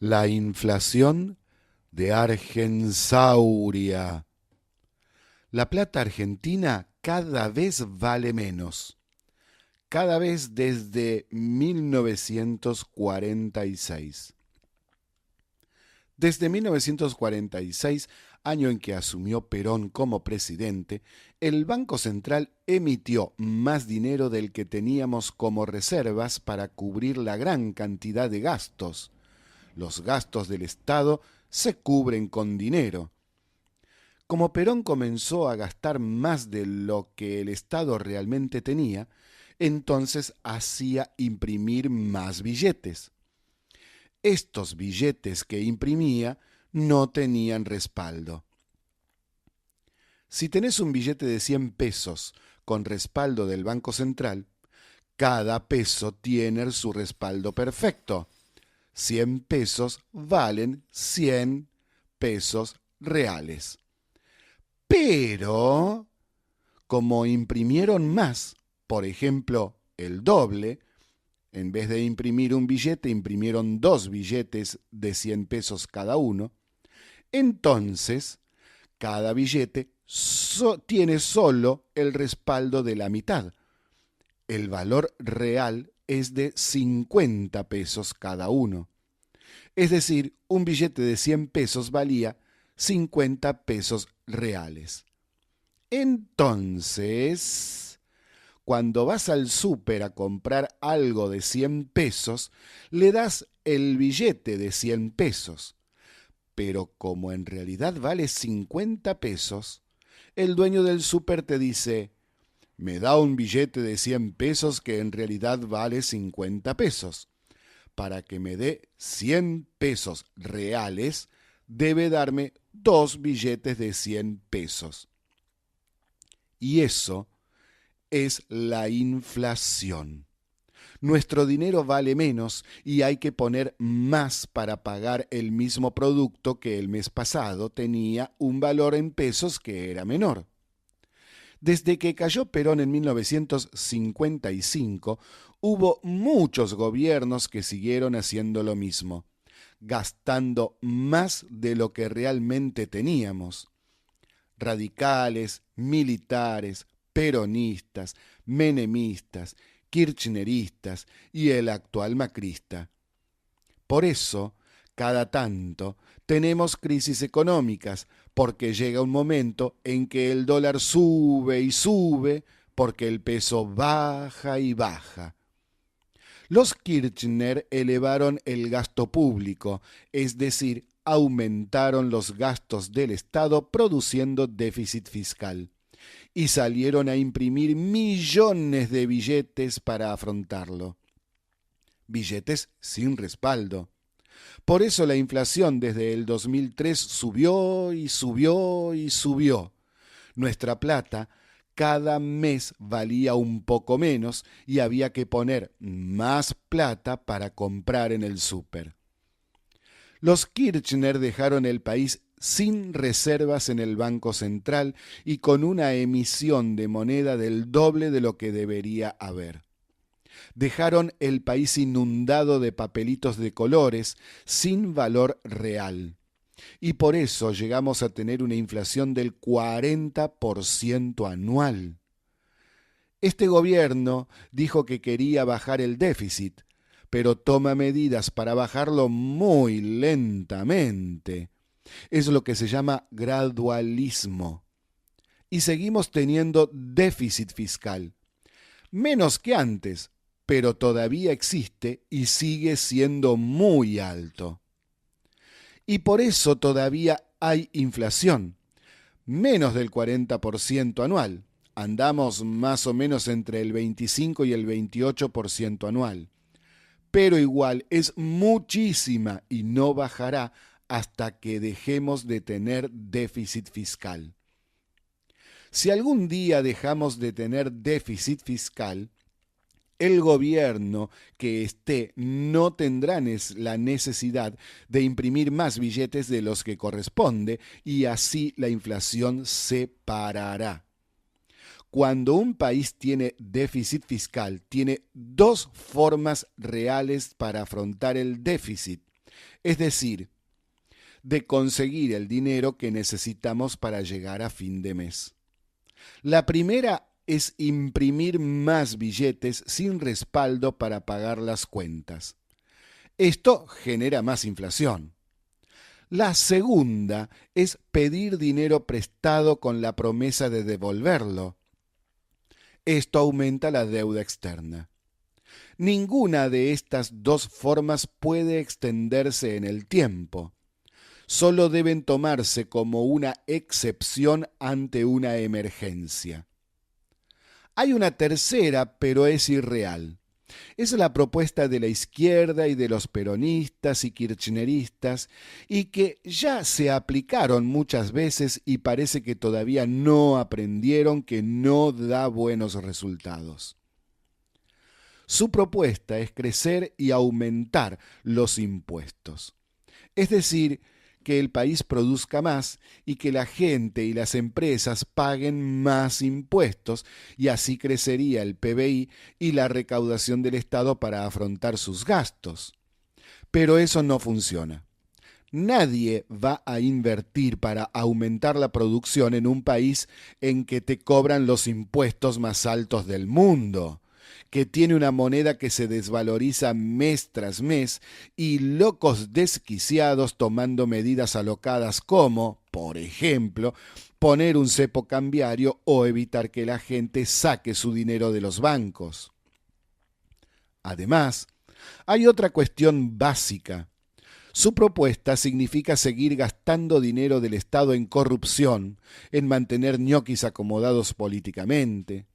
La inflación de Argensauria. La plata argentina cada vez vale menos, cada vez desde 1946. Desde 1946, año en que asumió Perón como presidente, el Banco Central emitió más dinero del que teníamos como reservas para cubrir la gran cantidad de gastos. Los gastos del Estado se cubren con dinero. Como Perón comenzó a gastar más de lo que el Estado realmente tenía, entonces hacía imprimir más billetes. Estos billetes que imprimía no tenían respaldo. Si tenés un billete de 100 pesos con respaldo del Banco Central, cada peso tiene su respaldo perfecto. 100 pesos valen 100 pesos reales. Pero, como imprimieron más, por ejemplo, el doble, en vez de imprimir un billete, imprimieron 2 billetes de 100 pesos cada uno, entonces cada billete tiene solo el respaldo de la mitad. El valor real es de 50 pesos cada uno. Es decir, un billete de 100 pesos valía 50 pesos reales. Entonces, cuando vas al súper a comprar algo de 100 pesos, le das el billete de 100 pesos. Pero como en realidad vale 50 pesos, el dueño del súper te dice: me da un billete de 100 pesos que en realidad vale 50 pesos. Para que me dé 100 pesos reales, debe darme 2 billetes de 100 pesos. Y eso es la inflación. Nuestro dinero vale menos y hay que poner más para pagar el mismo producto que el mes pasado tenía un valor en pesos que era menor. Desde que cayó Perón en 1955, hubo muchos gobiernos que siguieron haciendo lo mismo, gastando más de lo que realmente teníamos. Radicales, militares, peronistas, menemistas, kirchneristas y el actual macrista. Por eso, cada tanto, tenemos crisis económicas, porque llega un momento en que el dólar sube y sube, porque el peso baja y baja. Los Kirchner elevaron el gasto público, es decir, aumentaron los gastos del Estado produciendo déficit fiscal, y salieron a imprimir millones de billetes para afrontarlo. Billetes sin respaldo. Por eso la inflación desde el 2003 subió y subió y subió. Nuestra plata cada mes valía un poco menos y había que poner más plata para comprar en el súper. Los Kirchner dejaron el país sin reservas en el Banco Central y con una emisión de moneda del doble de lo que debería haber. Dejaron el país inundado de papelitos de colores sin valor real. Y por eso llegamos a tener una inflación del 40% anual. Este gobierno dijo que quería bajar el déficit, pero toma medidas para bajarlo muy lentamente. Es lo que se llama gradualismo. Y seguimos teniendo déficit fiscal. Menos que antes, pero todavía existe y sigue siendo muy alto. Y por eso todavía hay inflación, menos del 40% anual. Andamos más o menos entre el 25 y el 28% anual. Pero igual es muchísima y no bajará hasta que dejemos de tener déficit fiscal. Si algún día dejamos de tener déficit fiscal, el gobierno que esté no tendrá la necesidad de imprimir más billetes de los que corresponde y así la inflación se parará. Cuando un país tiene déficit fiscal, tiene dos formas reales para afrontar el déficit. es decir, de conseguir el dinero que necesitamos para llegar a fin de mes. La primera es imprimir más billetes sin respaldo para pagar las cuentas. Esto genera más inflación. La segunda es pedir dinero prestado con la promesa de devolverlo. Esto aumenta la deuda externa. Ninguna de estas dos formas puede extenderse en el tiempo. Solo deben tomarse como una excepción ante una emergencia. Hay una tercera, pero es irreal. Es la propuesta de la izquierda y de los peronistas y kirchneristas, y que ya se aplicaron muchas veces y parece que todavía no aprendieron que no da buenos resultados. Su propuesta es crecer y aumentar los impuestos. Es decir, que el país produzca más y que la gente y las empresas paguen más impuestos, y así crecería el PBI y la recaudación del Estado para afrontar sus gastos. Pero eso no funciona. Nadie va a invertir para aumentar la producción en un país en que te cobran los impuestos más altos del mundo, que tiene una moneda que se desvaloriza mes tras mes, y locos desquiciados tomando medidas alocadas como, por ejemplo, poner un cepo cambiario o evitar que la gente saque su dinero de los bancos. Además, hay otra cuestión básica. Su propuesta significa seguir gastando dinero del Estado en corrupción, en mantener ñoquis acomodados políticamente.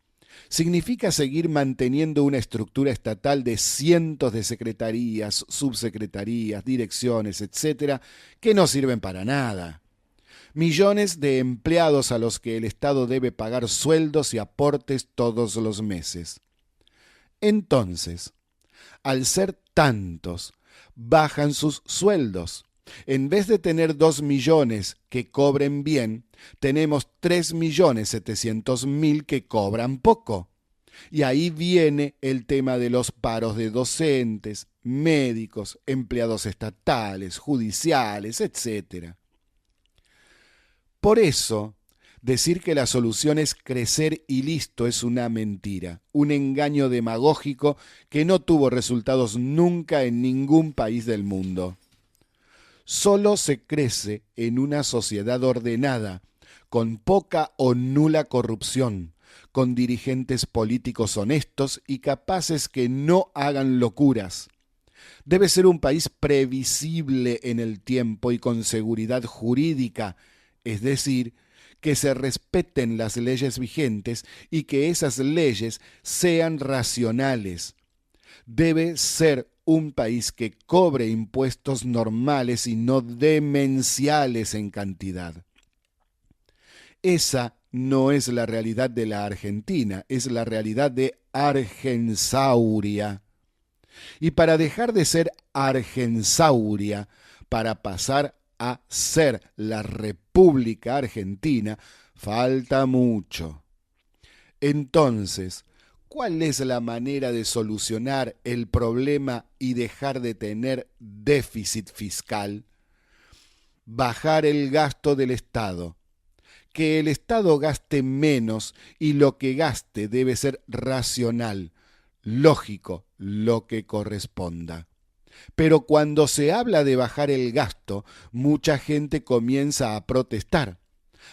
Significa seguir manteniendo una estructura estatal de cientos de secretarías, subsecretarías, direcciones, etcétera, que no sirven para nada. Millones de empleados a los que el Estado debe pagar sueldos y aportes todos los meses. Entonces, al ser tantos, bajan sus sueldos. En vez de tener 2 millones que cobren bien, tenemos 3.700.000 que cobran poco. Y ahí viene el tema de los paros de docentes, médicos, empleados estatales, judiciales, etc. Por eso, decir que la solución es crecer y listo es una mentira, un engaño demagógico que no tuvo resultados nunca en ningún país del mundo. Solo se crece en una sociedad ordenada, con poca o nula corrupción, con dirigentes políticos honestos y capaces que no hagan locuras. Debe ser un país previsible en el tiempo y con seguridad jurídica, es decir, que se respeten las leyes vigentes y que esas leyes sean racionales. Debe ser un país que cobre impuestos normales y no demenciales en cantidad. Esa no es la realidad de la Argentina, es la realidad de Argensauria. Y para dejar de ser Argensauria, para pasar a ser la República Argentina, falta mucho. Entonces, ¿cuál es la manera de solucionar el problema y dejar de tener déficit fiscal? Bajar el gasto del Estado. Que el Estado gaste menos y lo que gaste debe ser racional, lógico, lo que corresponda. Pero cuando se habla de bajar el gasto, mucha gente comienza a protestar.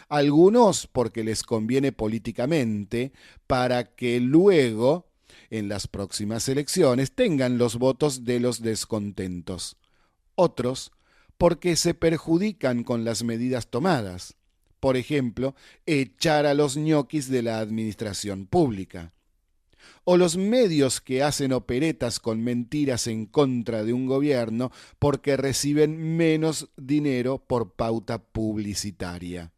Algunos porque les conviene políticamente, para que luego, en las próximas elecciones, tengan los votos de los descontentos. Otros porque se perjudican con las medidas tomadas. Por ejemplo, echar a los ñoquis de la administración pública. O los medios que hacen operetas con mentiras en contra de un gobierno porque reciben menos dinero por pauta publicitaria.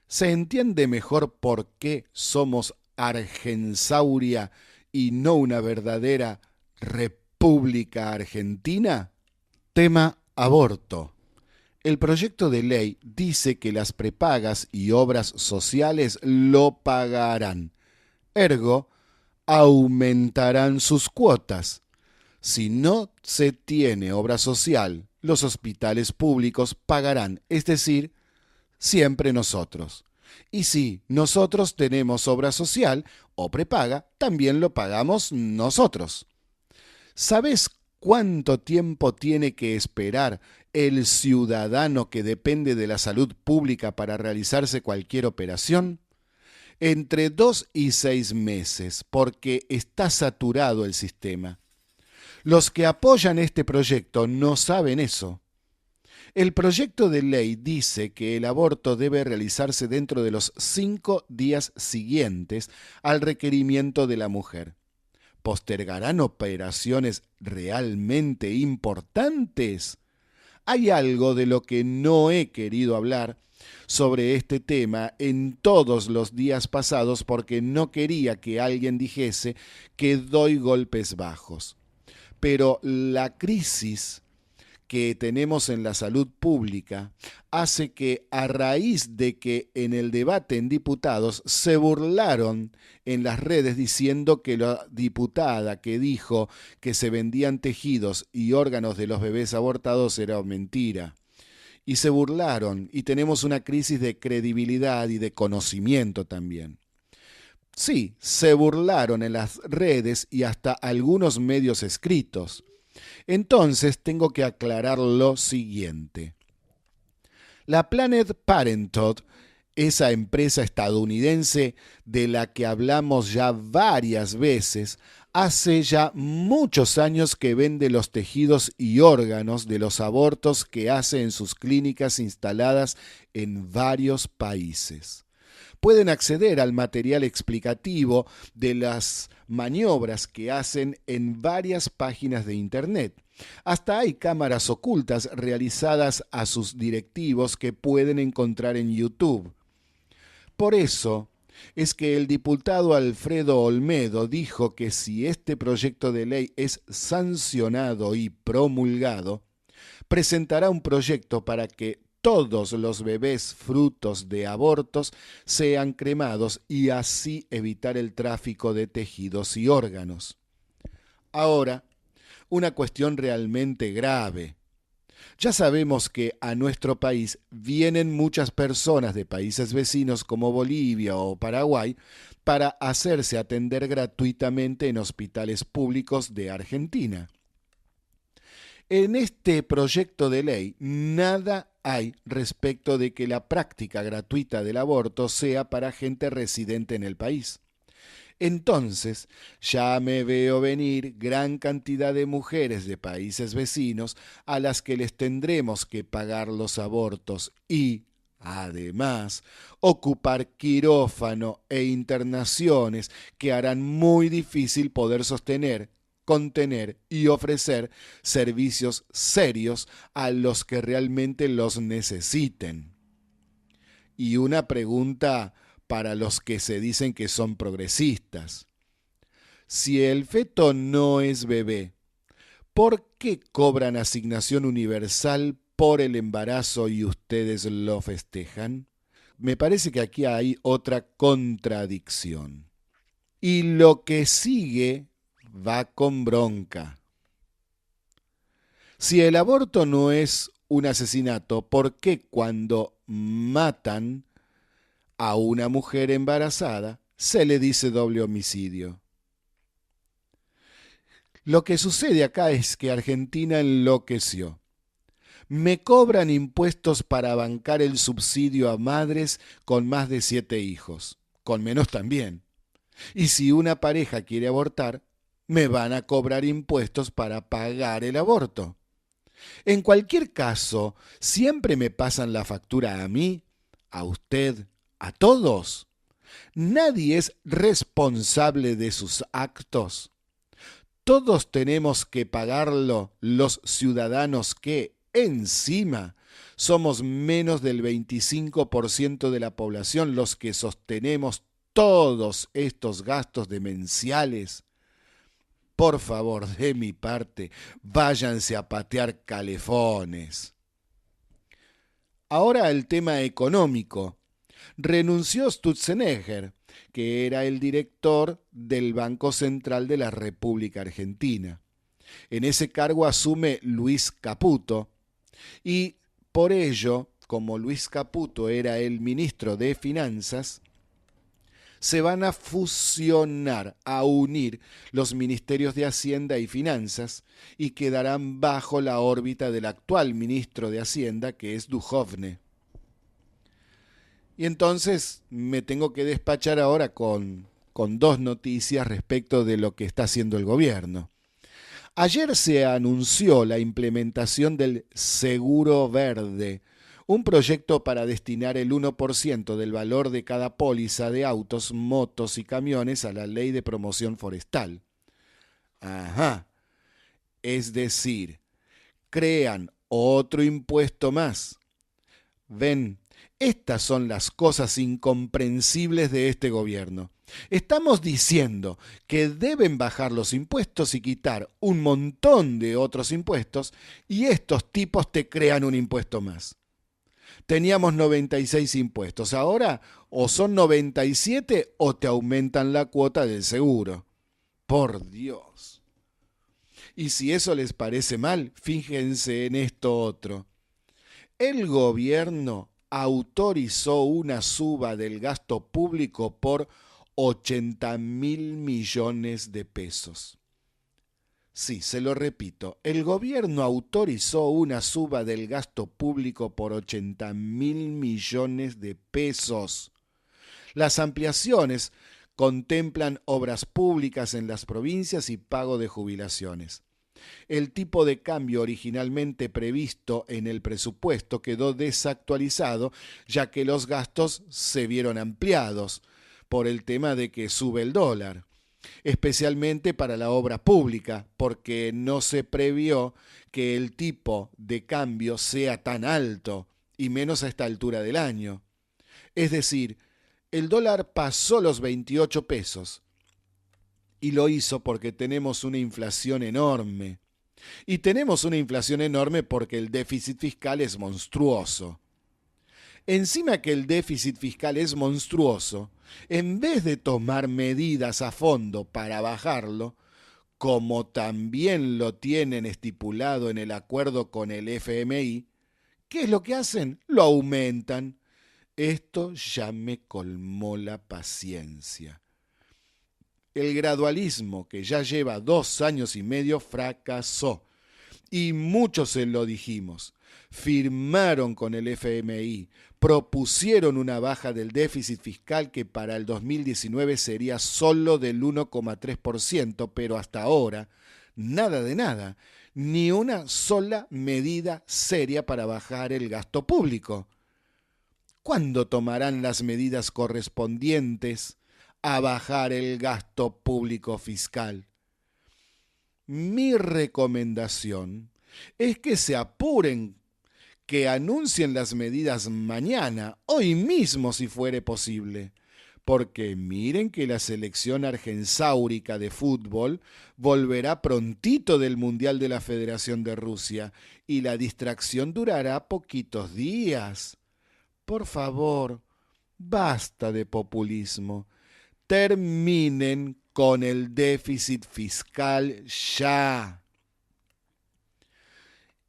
¿Se entiende mejor por qué somos Argensauria y no una verdadera República Argentina? Tema aborto. El proyecto de ley dice que las prepagas y obras sociales lo pagarán. Ergo, aumentarán sus cuotas. Si no se tiene obra social, los hospitales públicos pagarán, es decir, siempre nosotros. Y si nosotros tenemos obra social o prepaga, también lo pagamos nosotros. ¿Sabes cuánto tiempo tiene que esperar el ciudadano que depende de la salud pública para realizarse cualquier operación? Entre 2 y 6 meses, porque está saturado el sistema. Los que apoyan este proyecto no saben eso. El proyecto de ley dice que el aborto debe realizarse dentro de los 5 días siguientes al requerimiento de la mujer. ¿Postergarán operaciones realmente importantes? Hay algo de lo que no he querido hablar sobre este tema en todos los días pasados porque no quería que alguien dijese que doy golpes bajos. Pero la crisis que tenemos en la salud pública hace que, a raíz de que en el debate en diputados se burlaron en las redes diciendo que la diputada que dijo que se vendían tejidos y órganos de los bebés abortados era mentira. Y se burlaron, y tenemos una crisis de credibilidad y de conocimiento también. Sí, se burlaron en las redes y hasta algunos medios escritos. Entonces tengo que aclarar lo siguiente. La Planned Parenthood, esa empresa estadounidense de la que hablamos ya varias veces, hace ya muchos años que vende los tejidos y órganos de los abortos que hace en sus clínicas instaladas en varios países. Pueden acceder al material explicativo de las maniobras que hacen en varias páginas de Internet. Hasta hay cámaras ocultas realizadas a sus directivos que pueden encontrar en YouTube. Por eso es que el diputado Alfredo Olmedo dijo que si este proyecto de ley es sancionado y promulgado, presentará un proyecto para que todos los bebés frutos de abortos sean cremados y así evitar el tráfico de tejidos y órganos. Ahora, una cuestión realmente grave. Ya sabemos que a nuestro país vienen muchas personas de países vecinos como Bolivia o Paraguay para hacerse atender gratuitamente en hospitales públicos de Argentina. En este proyecto de ley nada hay respecto de que la práctica gratuita del aborto sea para gente residente en el país. Entonces, ya me veo venir gran cantidad de mujeres de países vecinos a las que les tendremos que pagar los abortos y, además, ocupar quirófano e internaciones que harán muy difícil poder sostener, contener y ofrecer servicios serios a los que realmente los necesiten. Y una pregunta para los que se dicen que son progresistas. Si el feto no es bebé, ¿por qué cobran asignación universal por el embarazo y ustedes lo festejan? Me parece que aquí hay otra contradicción. Y lo que sigue va con bronca. Si el aborto no es un asesinato, ¿por qué cuando matan a una mujer embarazada se le dice doble homicidio? Lo que sucede acá es que Argentina enloqueció. Me cobran impuestos para bancar el subsidio a madres con más de 7 hijos, con menos también. Y si una pareja quiere abortar, me van a cobrar impuestos para pagar el aborto. En cualquier caso, siempre me pasan la factura a mí, a usted, a todos. Nadie es responsable de sus actos. Todos tenemos que pagarlo los ciudadanos que, encima, somos menos del 25% de la población los que sostenemos todos estos gastos demenciales. Por favor, de mi parte, váyanse a patear calefones. Ahora el tema económico. Renunció Sturzenegger, que era el director del Banco Central de la República Argentina. En ese cargo asume Luis Caputo y por ello, como Luis Caputo era el ministro de Finanzas, se van a fusionar, a unir los ministerios de Hacienda y Finanzas y quedarán bajo la órbita del actual ministro de Hacienda, que es Duhovne. Y entonces me tengo que despachar ahora con dos noticias respecto de lo que está haciendo el gobierno. Ayer se anunció la implementación del Seguro Verde, un proyecto para destinar el 1% del valor de cada póliza de autos, motos y camiones a la ley de promoción forestal. Ajá. Es decir, crean otro impuesto más. Ven, estas son las cosas incomprensibles de este gobierno. Estamos diciendo que deben bajar los impuestos y quitar un montón de otros impuestos y estos tipos te crean un impuesto más. Teníamos 96 impuestos, ahora o son 97 o te aumentan la cuota del seguro. Por Dios. Y si eso les parece mal, fíjense en esto otro. El gobierno autorizó una suba del gasto público por 80.000 millones de pesos. Sí, se lo repito, el gobierno autorizó una suba del gasto público por 80.000 millones de pesos. Las ampliaciones contemplan obras públicas en las provincias y pago de jubilaciones. El tipo de cambio originalmente previsto en el presupuesto quedó desactualizado, ya que los gastos se vieron ampliados por el tema de que sube el dólar, especialmente para la obra pública, porque no se previó que el tipo de cambio sea tan alto, y menos a esta altura del año. Es decir, el dólar pasó los 28 pesos, y lo hizo porque tenemos una inflación enorme. Y tenemos una inflación enorme porque el déficit fiscal es monstruoso. Encima que el déficit fiscal es monstruoso, en vez de tomar medidas a fondo para bajarlo, como también lo tienen estipulado en el acuerdo con el FMI, ¿qué es lo que hacen? Lo aumentan. Esto ya me colmó la paciencia. El gradualismo, que ya lleva 2 años y medio, fracasó. Y muchos se lo dijimos. Firmaron con el FMI, propusieron una baja del déficit fiscal que para el 2019 sería solo del 1,3%, pero hasta ahora, nada de nada, ni una sola medida seria para bajar el gasto público. ¿Cuándo tomarán las medidas correspondientes a bajar el gasto público fiscal? Mi recomendación es que se apuren, que anuncien las medidas mañana, hoy mismo si fuere posible, porque miren que la selección argensáurica de fútbol volverá prontito del Mundial de la Federación de Rusia y la distracción durará poquitos días. Por favor, basta de populismo. Terminen con el déficit fiscal ya.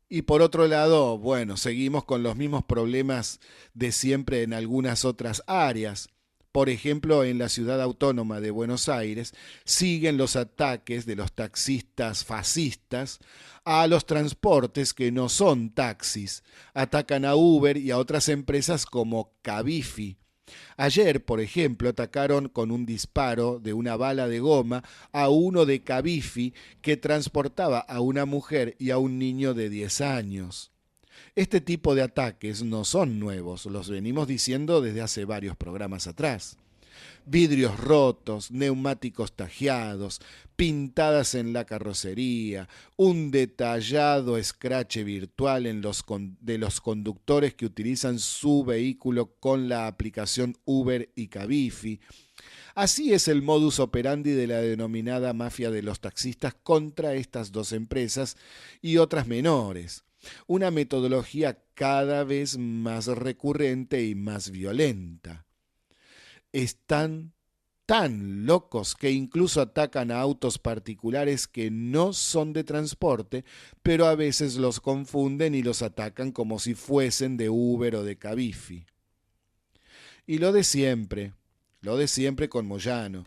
Y por otro lado, bueno, seguimos con los mismos problemas de siempre en algunas otras áreas. Por ejemplo, en la ciudad autónoma de Buenos Aires siguen los ataques de los taxistas fascistas a los transportes que no son taxis. Atacan a Uber y a otras empresas como Cabify. Ayer, por ejemplo, atacaron con un disparo de una bala de goma a uno de Cabify que transportaba a una mujer y a un niño de 10 años. Este tipo de ataques no son nuevos, los venimos diciendo desde hace varios programas atrás. Vidrios rotos, neumáticos tajeados, pintadas en la carrocería, un detallado escrache virtual de los conductores que utilizan su vehículo con la aplicación Uber y Cabify. Así es el modus operandi de la denominada mafia de los taxistas contra estas dos empresas y otras menores. Una metodología cada vez más recurrente y más violenta. Están tan locos que incluso atacan a autos particulares que no son de transporte, pero a veces los confunden y los atacan como si fuesen de Uber o de Cabify. Y lo de siempre con Moyano.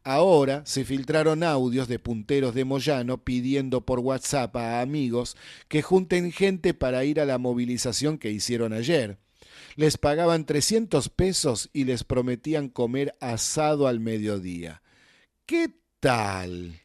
Ahora se filtraron audios de punteros de Moyano pidiendo por WhatsApp a amigos que junten gente para ir a la movilización que hicieron ayer. Les pagaban 300 pesos y les prometían comer asado al mediodía. ¿Qué tal?